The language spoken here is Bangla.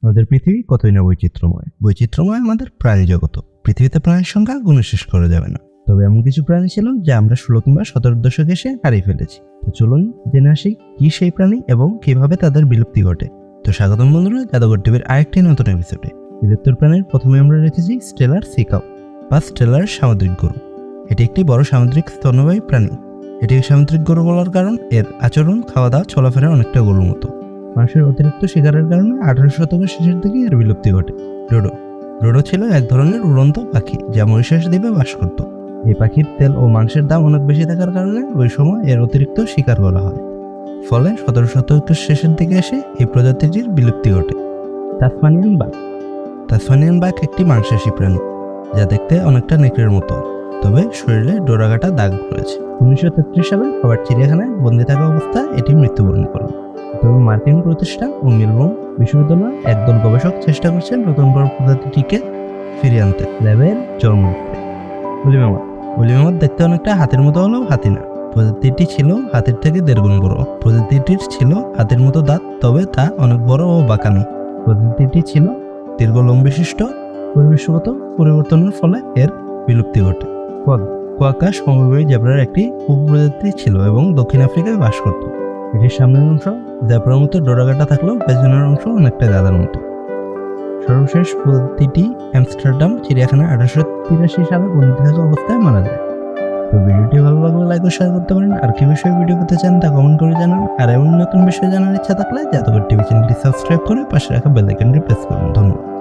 আমাদের পৃথিবী কতই না বৈচিত্র্যময় আমাদের প্রাণী জগৎ। পৃথিবীতে প্রাণীর সংখ্যা গুণে শেষ করা যাবে না। তবে এমন কিছু প্রাণী ছিল যা আমরা 16 কিংবা 17 দশকে এসে হারিয়ে ফেলেছি। তো চলুন জেনে আসি কি সেই প্রাণী এবং কিভাবে তাদের বিলুপ্তি ঘটে। তো স্বাগতম বন্ধুরা জাদুঘর টিভির আরেকটি নতুন এপিসোডে। বিলুপ্ত প্রাণীর প্রথমে আমরা রেখেছি স্টেলার সি কাউ বা স্টেলার সামুদ্রিক গরু। এটি একটি বড় সামুদ্রিক স্তন্যপায়ী প্রাণী। এটিকে সামুদ্রিক গরু বলার কারণ এর আচরণ, খাওয়া দাওয়া, চলাফেরা অনেকটা গরুর মতো। মানুষের অতিরিক্ত শিকারের কারণে 18 শতকের শেষের দিকে এর বিলুপ্তি ঘটে। ডোডো ছিল এক ধরনের উড়ন্ত পাখি যা মরিশাস দ্বীপে বাস করত। এই পাখির তেল ও মাংসের দাম অনেক বেশি থাকার কারণে ওই সময় এর অতিরিক্ত শিকার করা হয়। ফলে 17 শতকের শেষের দিকে এসে এই প্রজাতিটির বিলুপ্তি ঘটে। তাসমানিয়ান বাঘ একটি মাংসাশী প্রাণী যা দেখতে অনেকটা নেকড়ের মতো, তবে শরীরে ডোরাকাটা দাগ রয়েছে। 1933 সালে আবার চিড়িয়াখানায় বন্দী থাকা অবস্থায় এটি মৃত্যুবরণ করে। তবে মার্কিন প্রতিষ্ঠান ও মেলবোর্ন বিশ্ববিদ্যালয়ের একদল গবেষক চেষ্টা করছেন নতুন প্রজাতিটিকে ফিরিয়ে আনতে, ল্যাবের জন্ম দিতে। উলি মামাত দেখতে অনেকটা হাতির মতো হলেও হাতি না। প্রজাতিটি ছিল হাতির থেকে 1.5 গুণ বড়। প্রজাতিটির ছিল হাতির মতো দাঁত, তবে তা অনেক বড় ও বাঁকানো। প্রজাতিটি ছিল দীর্ঘ লোম বিশিষ্ট। পরিবেশগত পরিবর্তনের ফলে এর বিলুপ্তি ঘটে। কোয়াকা সমভূমি জেব্রার একটি উপপ্রজাতি ছিল এবং দক্ষিণ আফ্রিকায় বাস করত। এটির সামনের অংশ জেব্রার মতো ডোরাকাটা থাকলেও পেছনের অংশ অনেকটা গাধার মতো। সর্বশেষ প্রজাতিটি আমস্টারডাম চিড়িয়াখানায় 1883 সালে বন্দী থাকা অবস্থায় মারা যায়। তো ভিডিওটি ভালো লাগলে লাইক ও শেয়ার করতে পারেন। আর কি বিষয়ে ভিডিও পেতে চান তা কমেন্ট করে জানান। আর এমন নতুন বিষয় জানার ইচ্ছা থাকলে জাদুঘর টিভি চ্যানেলটি সাবস্ক্রাইব করে পাশে রাখা বেল আইকনটি প্রেস করুন। ধন্যবাদ।